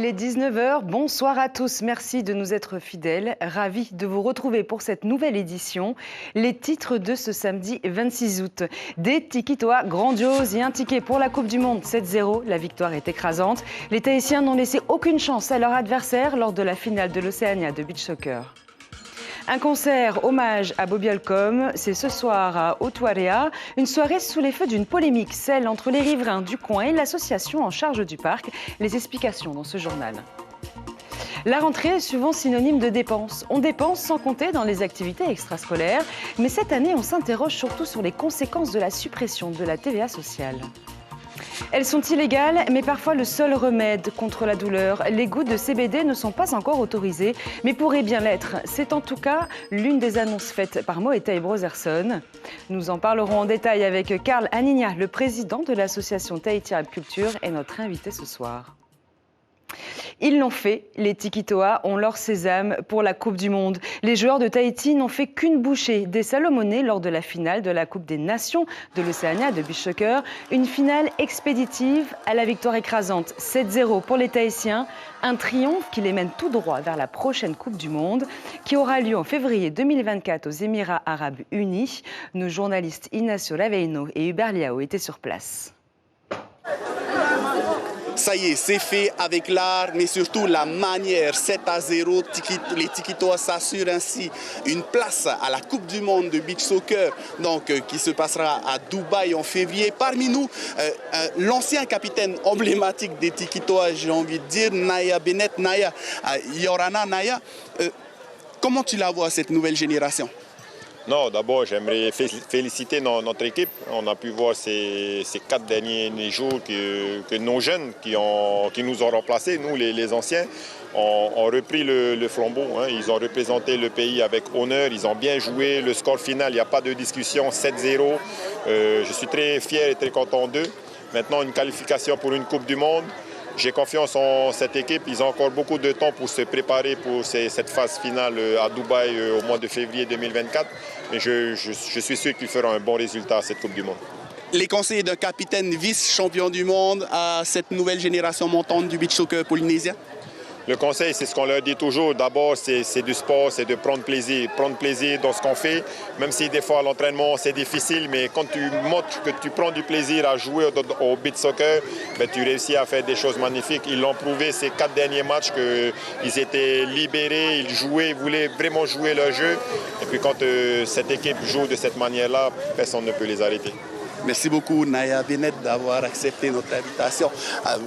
Il est 19 h, bonsoir à tous, merci de nous être fidèles, ravis de vous retrouver pour cette nouvelle édition. Les titres de ce samedi 26 août. Des Tikitoa grandioses et un ticket pour la Coupe du Monde 7-0, la victoire est écrasante. Les Tahitiens n'ont laissé aucune chance à leur adversaire lors de la finale de l'Océania de beach soccer. Un concert hommage à Bobby Holcomb, c'est ce soir à Otuarea, une soirée sous les feux d'une polémique, celle entre les riverains du coin et l'association en charge du parc. Les explications dans ce journal. La rentrée est souvent synonyme de dépenses. On dépense sans compter dans les activités extrascolaires, mais cette année on s'interroge surtout sur les conséquences de la suppression de la TVA sociale. Elles sont illégales, mais parfois le seul remède contre la douleur. Les gouttes de CBD ne sont pas encore autorisées, mais pourraient bien l'être. C'est en tout cas l'une des annonces faites par Moët & Brotherson. Nous en parlerons en détail avec Karl Anigna, le président de l'association Tahiti Arab Culture, est notre invité ce soir. Ils l'ont fait, les Tikitoa ont leur sésame pour la Coupe du Monde. Les joueurs de Tahiti n'ont fait qu'une bouchée des Salomonais lors de la finale de la Coupe des Nations de l'Océania de beach soccer. Une finale expéditive à la victoire écrasante 7-0 pour les Tahitiens. Un triomphe qui les mène tout droit vers la prochaine Coupe du Monde qui aura lieu en février 2024 aux Émirats Arabes Unis. Nos journalistes Ignacio Laveino et Hubert Liao étaient sur place. Ça y est, c'est fait avec l'art, mais surtout la manière. 7-0, les Tikitoa s'assurent ainsi une place à la Coupe du Monde de beach soccer, donc, qui se passera à Dubaï en février. Parmi nous, l'ancien capitaine emblématique des Tikitoa, j'ai envie de dire, Naya Bennett, Naya, Yorana Naya. Comment tu la vois, cette nouvelle génération ? Non, d'abord, j'aimerais féliciter notre équipe. On a pu voir ces 4 derniers jours que nos jeunes qui nous ont remplacés, nous les anciens, ont repris le flambeau. Ils ont représenté le pays avec honneur, ils ont bien joué. Le score final, il n'y a pas de discussion, 7-0. Je suis très fier et très content d'eux. Maintenant, une qualification pour une Coupe du Monde. J'ai confiance en cette équipe. Ils ont encore beaucoup de temps pour se préparer pour cette phase finale à Dubaï au mois de février 2024. Mais je suis sûr qu'ils feront un bon résultat à cette Coupe du Monde. Les conseils d'un capitaine vice-champion du monde à cette nouvelle génération montante du beach soccer polynésien? Le conseil, c'est ce qu'on leur dit toujours. D'abord, c'est du sport, c'est de prendre plaisir. Prendre plaisir dans ce qu'on fait, même si des fois à l'entraînement, c'est difficile. Mais quand tu montres que tu prends du plaisir à jouer au beach soccer, tu réussis à faire des choses magnifiques. Ils l'ont prouvé ces 4 derniers matchs qu'ils étaient libérés, ils jouaient, ils voulaient vraiment jouer leur jeu. Et puis quand cette équipe joue de cette manière-là, personne ne peut les arrêter. Merci beaucoup Naya Bennett d'avoir accepté notre invitation.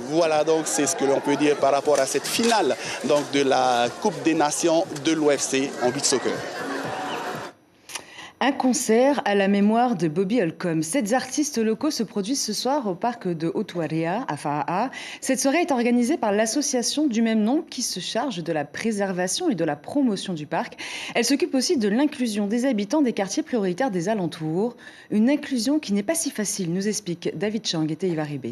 Voilà donc c'est ce que l'on peut dire par rapport à cette finale donc, de la Coupe des Nations de l'OFC en beach soccer. Un concert à la mémoire de Bobby Holcomb. 7 artistes locaux se produisent ce soir au parc de Otuarea, à Fa'a'a. Cette soirée est organisée par l'association du même nom qui se charge de la préservation et de la promotion du parc. Elle s'occupe aussi de l'inclusion des habitants des quartiers prioritaires des alentours. Une inclusion qui n'est pas si facile, nous explique David Chang et Teiva Ribé.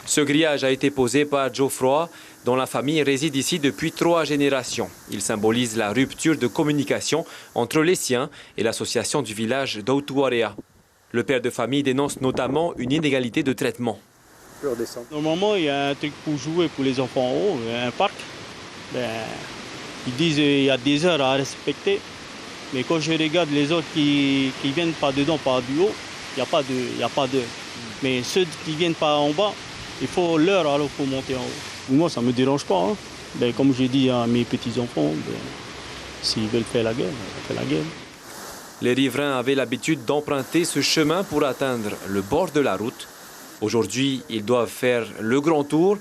Ce grillage a été posé par Geoffroy, dont la famille réside ici depuis 3 générations. Il symbolise la rupture de communication entre les siens et l'association du village d'Otuarea. Le père de famille dénonce notamment une inégalité de traitement. Normalement, il y a un truc pour jouer pour les enfants en haut, un parc. Ils disent qu'il y a des heures à respecter. Mais quand je regarde les autres qui viennent pas dedans, par du haut, il n'y a pas d'heure. Mais ceux qui viennent par en bas, il faut l'heure alors pour monter en haut. Moi, ça ne me dérange pas. Comme j'ai dit à mes petits-enfants, s'ils veulent faire la guerre, on fait la guerre. Les riverains avaient l'habitude d'emprunter ce chemin pour atteindre le bord de la route. Aujourd'hui, ils doivent faire le grand tour,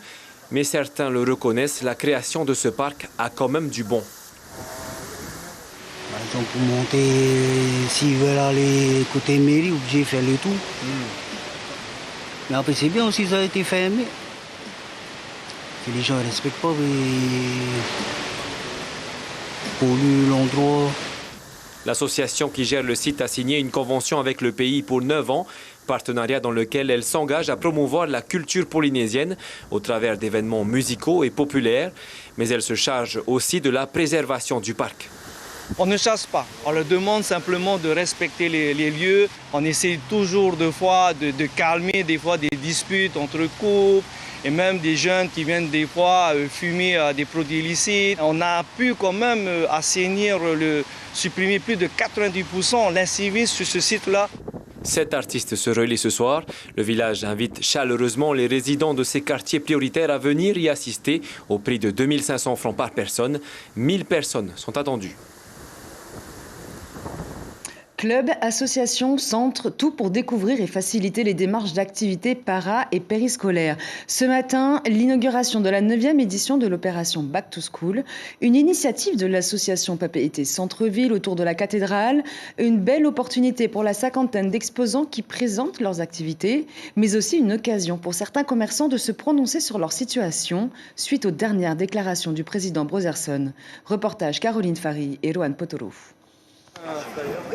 mais certains le reconnaissent, la création de ce parc a quand même du bon. Par exemple, pour monter, s'ils veulent aller côté mairie, obligé de faire le tour. Mais après, c'est bien aussi, ça a été fermé. Et les gens ne respectent pas, mais polluent l'endroit. L'association qui gère le site a signé une convention avec le pays pour 9 ans, partenariat dans lequel elle s'engage à promouvoir la culture polynésienne au travers d'événements musicaux et populaires, mais elle se charge aussi de la préservation du parc. On ne chasse pas, on leur demande simplement de respecter les lieux. On essaie toujours de calmer des fois des disputes entre couples. et même des jeunes qui viennent des fois fumer des produits illicites. On a pu quand même supprimer plus de 90% l'incivisme sur ce site-là. 7 artistes se relient ce soir. Le village invite chaleureusement les résidents de ces quartiers prioritaires à venir y assister au prix de 2500 francs par personne. 1000 personnes sont attendues. Clubs, associations, centres, tout pour découvrir et faciliter les démarches d'activités para- et périscolaires. Ce matin, l'inauguration de la 9e édition de l'opération Back to School, une initiative de l'association Papeete Centre-Ville autour de la cathédrale, une belle opportunité pour la 50aine d'exposants qui présentent leurs activités, mais aussi une occasion pour certains commerçants de se prononcer sur leur situation suite aux dernières déclarations du président Brotherson. Reportage Caroline Fary et Rohan Potoro.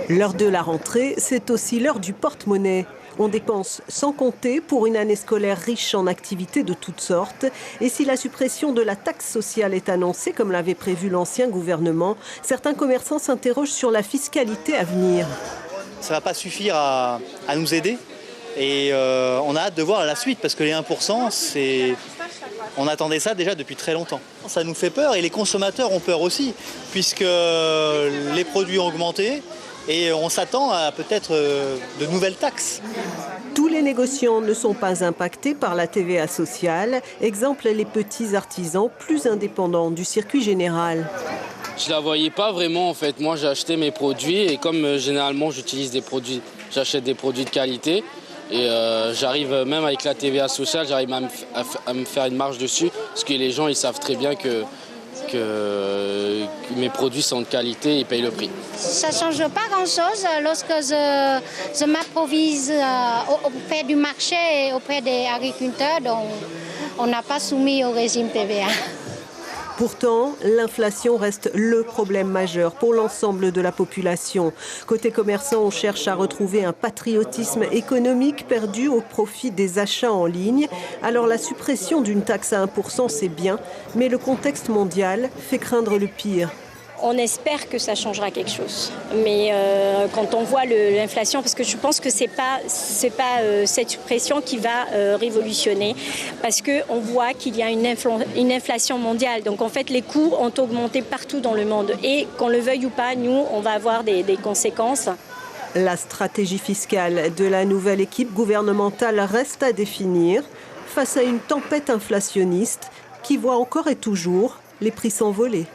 L'heure de la rentrée, c'est aussi l'heure du porte-monnaie. On dépense sans compter pour une année scolaire riche en activités de toutes sortes. Et si la suppression de la taxe sociale est annoncée, comme l'avait prévu l'ancien gouvernement, certains commerçants s'interrogent sur la fiscalité à venir. Ça ne va pas suffire à nous aider. Et on a hâte de voir la suite, parce que les 1%, on attendait ça déjà depuis très longtemps. Ça nous fait peur et les consommateurs ont peur aussi, puisque les produits ont augmenté et on s'attend à peut-être de nouvelles taxes. Tous les négociants ne sont pas impactés par la TVA sociale. Exemple, les petits artisans plus indépendants du circuit général. Je ne la voyais pas vraiment en fait. Moi j'ai acheté mes produits et comme généralement j'achète des produits de qualité. Et j'arrive même avec la TVA sociale, j'arrive à me faire une marge dessus parce que les gens ils savent très bien que mes produits sont de qualité et payent le prix. Ça ne change pas grand-chose lorsque je m'improvise auprès du marché et auprès des agriculteurs, donc on n'a pas soumis au régime TVA. Pourtant, l'inflation reste le problème majeur pour l'ensemble de la population. Côté commerçant, on cherche à retrouver un patriotisme économique perdu au profit des achats en ligne. Alors la suppression d'une taxe à 1%, c'est bien, mais le contexte mondial fait craindre le pire. On espère que ça changera quelque chose. Mais quand on voit l'inflation, parce que je pense que c'est pas cette suppression qui va révolutionner, parce qu'on voit qu'il y a une inflation mondiale. Donc en fait, les coûts ont augmenté partout dans le monde. Et qu'on le veuille ou pas, nous, on va avoir des conséquences. La stratégie fiscale de la nouvelle équipe gouvernementale reste à définir face à une tempête inflationniste qui voit encore et toujours les prix s'envoler.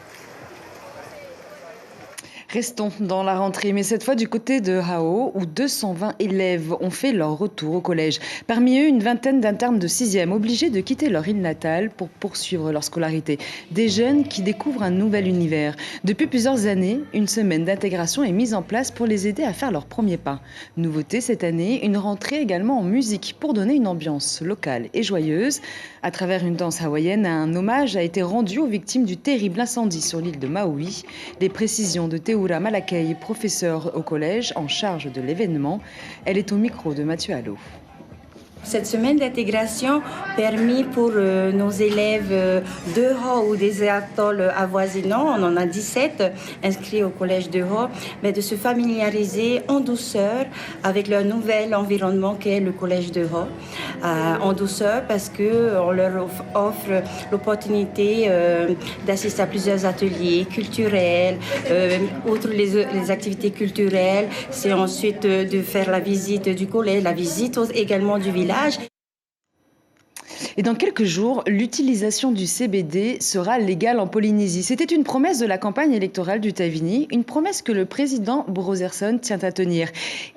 Restons dans la rentrée, mais cette fois du côté de Hao, où 220 élèves ont fait leur retour au collège. Parmi eux, une vingtaine d'internes de 6e obligés de quitter leur île natale pour poursuivre leur scolarité. Des jeunes qui découvrent un nouvel univers. Depuis plusieurs années, une semaine d'intégration est mise en place pour les aider à faire leurs premiers pas. Nouveauté cette année, une rentrée également en musique pour donner une ambiance locale et joyeuse. À travers une danse hawaïenne, un hommage a été rendu aux victimes du terrible incendie sur l'île de Maui. Les précisions de Teura Malakei, professeure au collège en charge de l'événement. Elle est au micro de Mathieu Allot. Cette semaine d'intégration permet pour nos élèves de Ho ou des atolls avoisinants, on en a 17 inscrits au collège de Ho, mais de se familiariser en douceur avec leur nouvel environnement qu'est le collège de Ho. En douceur parce qu'on leur offre l'opportunité d'assister à plusieurs ateliers culturels. Outre les activités culturelles, c'est ensuite de faire la visite du collège, la visite également du village. Et dans quelques jours, l'utilisation du CBD sera légale en Polynésie. C'était une promesse de la campagne électorale du Tavini, une promesse que le président Brotherson tient à tenir.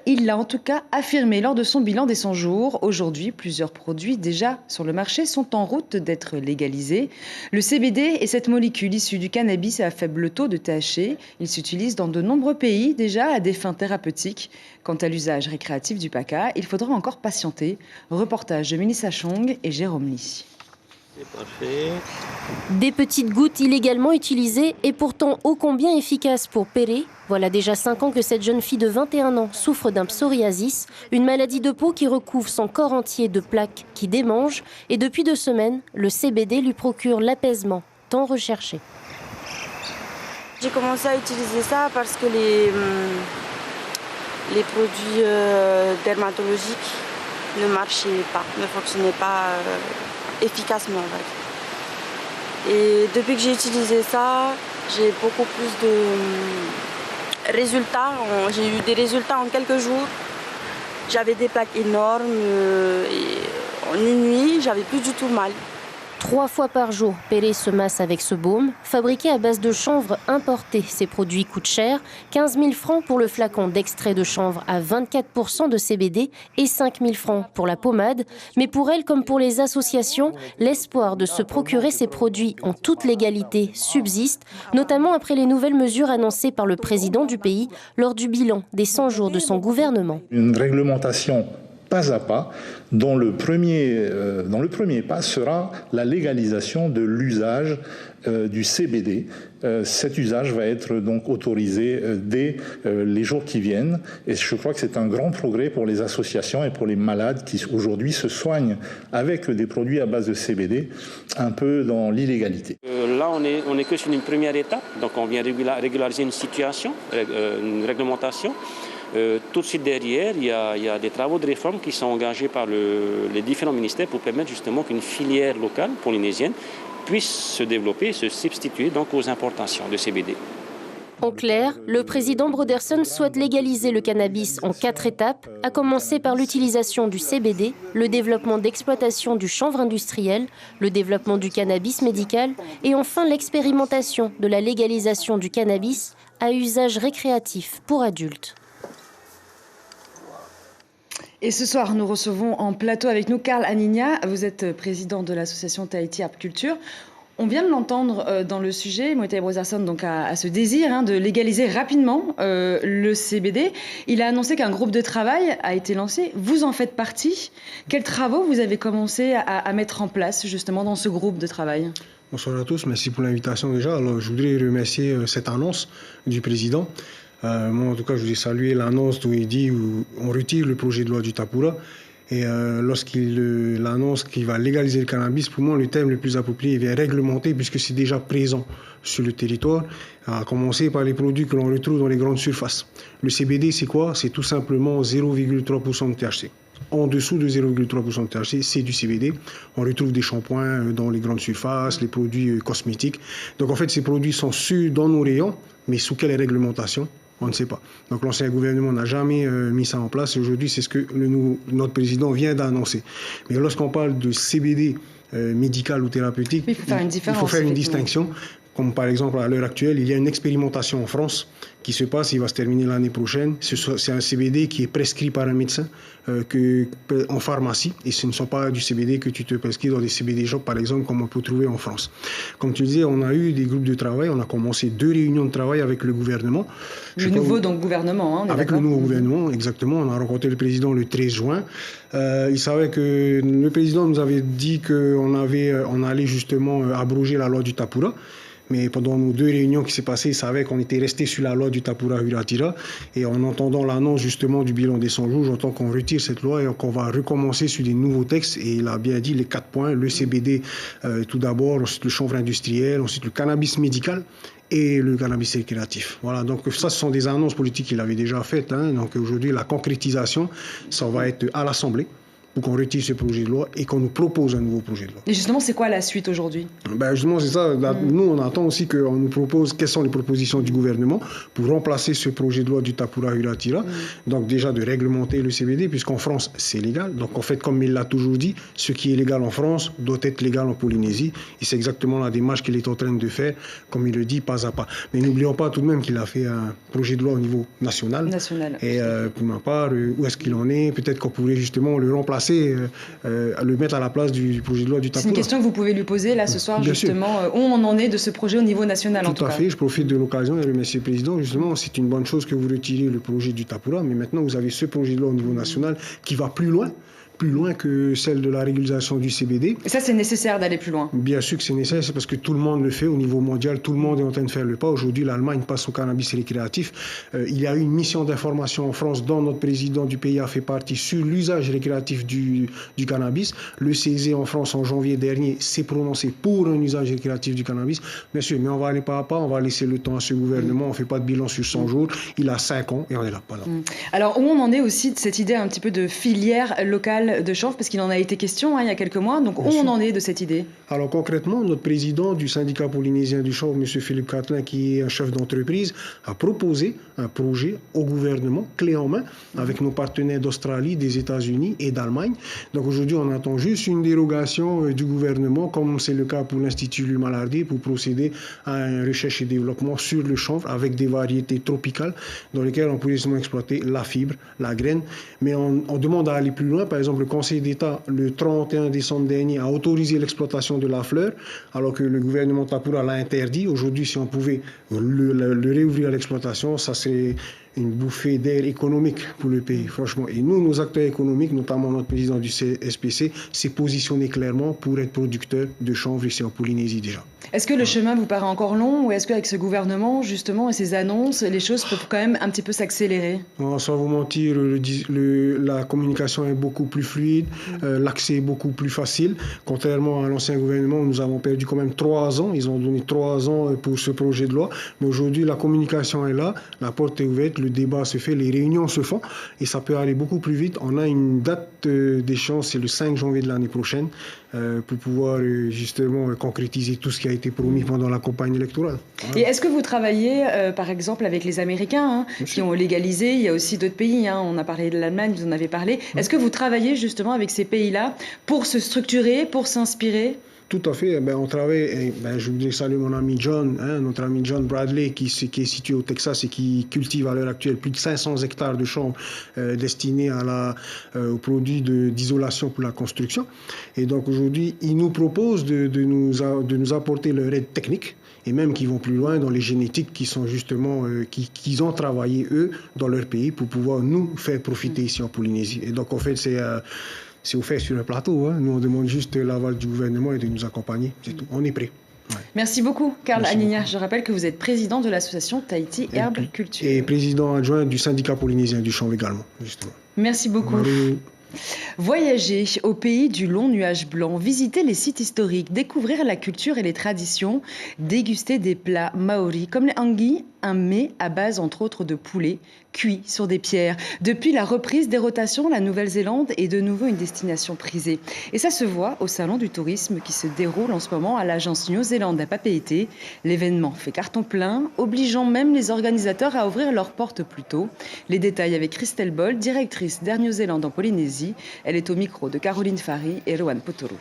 Il l'a en tout cas affirmé lors de son bilan des 100 jours. Aujourd'hui, plusieurs produits déjà sur le marché sont en route d'être légalisés. Le CBD est cette molécule issue du cannabis à faible taux de THC. Il s'utilise dans de nombreux pays déjà à des fins thérapeutiques. Quant à l'usage récréatif du paca, il faudra encore patienter. Reportage de Melissa Chong et Jérôme Lee. C'est parfait. Des petites gouttes illégalement utilisées et pourtant ô combien efficaces pour Péré. Voilà déjà 5 ans que cette jeune fille de 21 ans souffre d'un psoriasis, une maladie de peau qui recouvre son corps entier de plaques qui démangent. Et depuis 2 semaines, le CBD lui procure l'apaisement tant recherché. J'ai commencé à utiliser ça parce que les produits dermatologiques ne marchaient pas, ne fonctionnaient pas efficacement. Et depuis que j'ai utilisé ça, j'ai beaucoup plus de résultats. J'ai eu des résultats en quelques jours. J'avais des plaques énormes et en une nuit, j'avais plus du tout mal. 3 fois par jour, Péré se masse avec ce baume. Fabriqué à base de chanvre importé, ces produits coûtent cher. 15 000 francs pour le flacon d'extrait de chanvre à 24% de CBD et 5 000 francs pour la pommade. Mais pour elle, comme pour les associations, l'espoir de se procurer ces produits en toute légalité subsiste, notamment après les nouvelles mesures annoncées par le président du pays lors du bilan des 100 jours de son gouvernement. Une réglementation pas à pas, dont le premier pas sera la légalisation de l'usage du CBD. Cet usage va être donc autorisé dès les jours qui viennent, et je crois que c'est un grand progrès pour les associations et pour les malades qui aujourd'hui se soignent avec des produits à base de CBD, un peu dans l'illégalité. Là, on est que sur une première étape, donc on vient régulariser une situation, une réglementation. Tout de suite derrière, il y a des travaux de réforme qui sont engagés par les différents ministères pour permettre justement qu'une filière locale polynésienne puisse se développer et se substituer donc aux importations de CBD. En clair, le président Brodersen souhaite légaliser le cannabis en 4 étapes, à commencer par l'utilisation du CBD, le développement d'exploitation du chanvre industriel, le développement du cannabis médical et enfin l'expérimentation de la légalisation du cannabis à usage récréatif pour adultes. Et ce soir, nous recevons en plateau avec nous Karl Anigna. Vous êtes président de l'association Tahiti Art Culture. On vient de l'entendre dans le sujet. Moitaï Brodersen donc a ce désir de légaliser rapidement le CBD. Il a annoncé qu'un groupe de travail a été lancé. Vous en faites partie. Quels travaux vous avez commencé à mettre en place justement dans ce groupe de travail ? Bonsoir à tous. Merci pour l'invitation déjà. Alors, je voudrais remercier cette annonce du président. Moi, en tout cas, je voulais saluer l'annonce où il dit qu'on retire le projet de loi du Tapura. Et lorsqu'il l'annonce qu'il va légaliser le cannabis, pour moi, le terme le plus approprié, il vient réglementer puisque c'est déjà présent sur le territoire, à commencer par les produits que l'on retrouve dans les grandes surfaces. Le CBD, c'est quoi? C'est tout simplement 0,3% de THC. En dessous de 0,3% de THC, c'est du CBD. On retrouve des shampoings dans les grandes surfaces, les produits cosmétiques. Donc en fait, ces produits sont sûrs dans nos rayons, mais sous quelle réglementation? On ne sait pas. Donc l'ancien gouvernement n'a jamais mis ça en place. Et aujourd'hui, c'est ce que notre président vient d'annoncer. Mais lorsqu'on parle de CBD médical ou thérapeutique, il faut faire une distinction. Comme par exemple, à l'heure actuelle, il y a une expérimentation en France qui se passe, il va se terminer l'année prochaine. C'est un CBD qui est prescrit par un médecin en pharmacie. Et ce ne sont pas du CBD que tu te prescris dans des CBD shops, par exemple, comme on peut trouver en France. Comme tu disais, on a eu des groupes de travail. On a commencé 2 réunions de travail avec le gouvernement. Gouvernement. Avec le nouveau gouvernement, exactement. On a rencontré le président le 13 juin. Il savait que le président nous avait dit qu'on allait justement abroger la loi du Tapura. Mais pendant nos 2 réunions qui s'est passées, il savait qu'on était resté sur la loi du Tapura Huratira. Et en entendant l'annonce justement du bilan des 100 jours, j'entends qu'on retire cette loi et qu'on va recommencer sur des nouveaux textes. Et il a bien dit les 4 points, le CBD tout d'abord, ensuite le chanvre industriel, ensuite le cannabis médical et le cannabis récréatif. Voilà, donc ça, ce sont des annonces politiques qu'il avait déjà faites. Donc aujourd'hui, la concrétisation, ça va être à l'Assemblée, pour qu'on retire ce projet de loi et qu'on nous propose un nouveau projet de loi. Et justement, c'est quoi la suite aujourd'hui? Justement, c'est ça. Nous, on attend aussi qu'on nous propose quelles sont les propositions du gouvernement pour remplacer ce projet de loi du Tapura Huratira. Donc déjà de réglementer le CBD, puisqu'en France, c'est légal. Donc en fait, comme il l'a toujours dit, ce qui est légal en France doit être légal en Polynésie. Et c'est exactement la démarche qu'il est en train de faire, comme il le dit, pas à pas. Mais n'oublions pas tout de même qu'il a fait un projet de loi au niveau national. Et pour ma part, où est-ce qu'il en est? Peut-être qu'on pourrait justement le remplacer, le mettre à la place du projet de loi du Tapura. C'est une question que vous pouvez lui poser là ce soir, bien justement, où on en est de ce projet au niveau national en tout cas. Tout à fait, je profite de l'occasion et remercie le président. Justement, c'est une bonne chose que vous retirez le projet du Tapura, mais maintenant vous avez ce projet de loi au niveau national qui va plus loin que celle de la régularisation du CBD. Et ça, c'est nécessaire d'aller plus loin? Bien sûr que c'est nécessaire, c'est parce que tout le monde le fait au niveau mondial, tout le monde est en train de faire le pas. Aujourd'hui, l'Allemagne passe au cannabis récréatif. Il y a eu une mission d'information en France dont notre président du pays a fait partie sur l'usage récréatif du cannabis. Le CESE en France, en janvier dernier, s'est prononcé pour un usage récréatif du cannabis. Bien sûr, mais on va aller pas à pas, on va laisser le temps à ce gouvernement. On ne fait pas de bilan sur 100 jours. Il a 5 ans et on est là, pas là. Alors, où on en est aussi de cette idée un petit peu de filière locale national de chanvre, parce qu'il en a été question il y a quelques mois. Donc, où on en est de cette idée? Alors concrètement, notre président du syndicat polynésien du chanvre, M. Philippe Catelin, qui est un chef d'entreprise, a proposé un projet au gouvernement, clé en main, avec nos partenaires d'Australie, des États-Unis et d'Allemagne. Donc aujourd'hui, on attend juste une dérogation du gouvernement, comme c'est le cas pour l'Institut Louis Malardé, pour procéder à une recherche et développement sur le chanvre avec des variétés tropicales dans lesquelles on pourrait seulement exploiter la fibre, la graine. Mais on demande à aller plus loin. Par exemple, le Conseil d'État, le 31 décembre dernier, a autorisé l'exploitation de la fleur, alors que le gouvernement Tapura l'a interdit. Aujourd'hui, si on pouvait le réouvrir à l'exploitation, ça serait une bouffée d'air économique pour le pays, franchement. Et nous, nos acteurs économiques, notamment notre président du SPC, s'est positionné clairement pour être producteur de chanvre ici en Polynésie déjà. Est-ce que le chemin vous paraît encore long, ou est-ce qu'avec ce gouvernement, justement, et ces annonces, les choses peuvent quand même un petit peu s'accélérer? Sans vous mentir, la communication est beaucoup plus fluide, l'accès est beaucoup plus facile. Contrairement à l'ancien gouvernement, nous avons perdu quand même 3 ans. Ils ont donné 3 ans pour ce projet de loi. Mais aujourd'hui, la communication est là, la porte est ouverte, le débat se fait, les réunions se font et ça peut aller beaucoup plus vite. On a une date d'échéance, c'est le 5 janvier de l'année prochaine, pour pouvoir justement concrétiser tout ce qui a été promis pendant la campagne électorale. Et est-ce que vous travaillez, par exemple, avec les Américains qui ont légalisé? Il y a aussi d'autres pays, on a parlé de l'Allemagne, vous en avez parlé. Est-ce que vous travaillez justement avec ces pays-là pour se structurer, pour s'inspirer? Tout à fait. On travaille, je voudrais saluer mon ami John, notre ami John Bradley, qui est situé au Texas et qui cultive à l'heure actuelle plus de 500 hectares de chanvre destinés aux produits d'isolation pour la construction. Et donc aujourd'hui, il nous propose de nous apporter leur aide technique, et même qui vont plus loin dans les génétiques qui sont justement, qu'ils ont travaillé eux dans leur pays pour pouvoir nous faire profiter ici en Polynésie. Et donc en fait, c'est offert sur un plateau. Nous, on demande juste l'aval du gouvernement et de nous accompagner. C'est tout. On est prêt. Ouais. Merci beaucoup, Karl Anigna. Je rappelle que vous êtes président de l'association Tahiti Herbe Culture. Et président adjoint du syndicat polynésien du chanvre également, justement. Merci beaucoup. Voyager au pays du long nuage blanc, visiter les sites historiques, découvrir la culture et les traditions, déguster des plats maoris comme les anguilles, un mets à base entre autres de poulet cuit sur des pierres. Depuis la reprise des rotations, la Nouvelle-Zélande est de nouveau une destination prisée. Et ça se voit au Salon du tourisme qui se déroule en ce moment à l'agence New Zealand à Papeete. L'événement fait carton plein, obligeant même les organisateurs à ouvrir leurs portes plus tôt. Les détails avec Christelle Boll, directrice d'Air New Zealand en Polynésie. Elle est au micro de Caroline Fary et Rohan Potorou.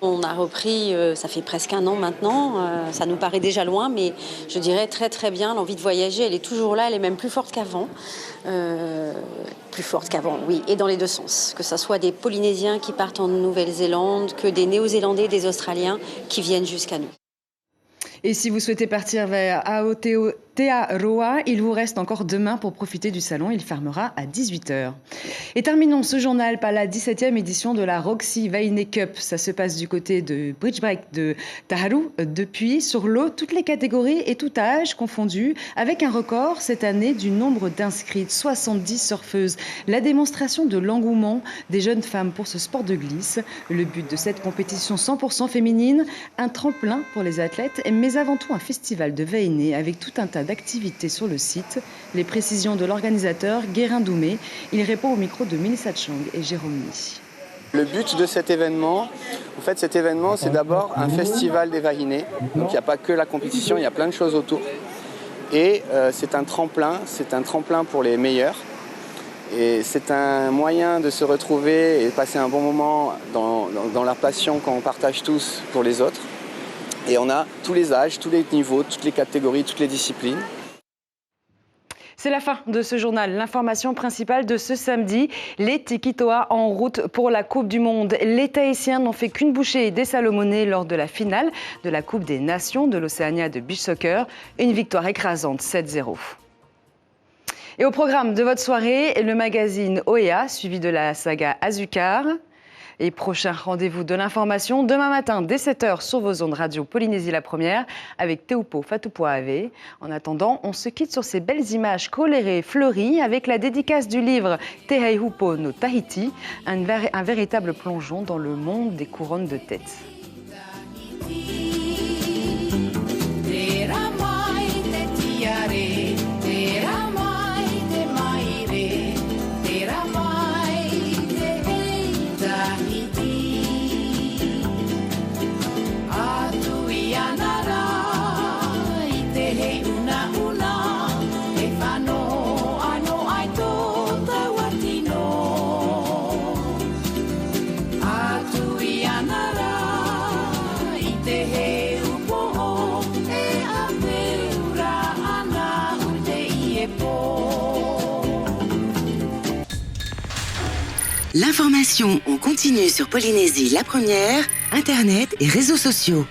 On a repris, ça fait presque 1 an maintenant, ça nous paraît déjà loin, mais je dirais très très bien, l'envie de voyager, elle est toujours là, elle est même plus forte qu'avant. Plus forte qu'avant, oui, et dans les deux sens. Que ce soit des Polynésiens qui partent en Nouvelle-Zélande, que des Néo-Zélandais, des Australiens qui viennent jusqu'à nous. Et si vous souhaitait partir vers Aotearoa, il vous reste encore demain pour profiter du salon. Il fermera à 18h. Et terminons ce journal par la 17e édition de la Roxy Vaine Cup. Ça se passe du côté de Bridge Break de Taharu. Depuis, sur l'eau, toutes les catégories et tout âge confondus, avec un record cette année du nombre d'inscrites, 70 surfeuses. La démonstration de l'engouement des jeunes femmes pour ce sport de glisse. Le but de cette compétition 100% féminine, un tremplin pour les athlètes, mais avant tout un festival de Vaine avec tout un tas d'activités sur le site. Les précisions de l'organisateur Guérin Doumé. Il répond au micro de Melissa Chang et Jérôme Ni. Le but de cet événement, en fait cet événement c'est d'abord un festival des Vahinés. Donc il n'y a pas que la compétition, il y a plein de choses autour. Et c'est un tremplin pour les meilleurs. Et c'est un moyen de se retrouver et passer un bon moment dans la passion qu'on partage tous pour les autres. Et on a tous les âges, tous les niveaux, toutes les catégories, toutes les disciplines. C'est la fin de ce journal. L'information principale de ce samedi, les Tikitoa en route pour la Coupe du Monde. Les Tahitiens n'ont fait qu'une bouchée des Salomonais lors de la finale de la Coupe des Nations de l'Océania de Beach Soccer. Une victoire écrasante, 7-0. Et au programme de votre soirée, le magazine OEA, suivi de la saga Azúcar. Et prochain rendez-vous de l'information demain matin dès 7h sur vos ondes radio Polynésie la première avec Teupo Fatupoave. En attendant, on se quitte sur ces belles images colorées, fleuries avec la dédicace du livre Te Heihupo no Tahiti, un véritable plongeon dans le monde des couronnes de tête. L'information en continu sur Polynésie la première, Internet et réseaux sociaux.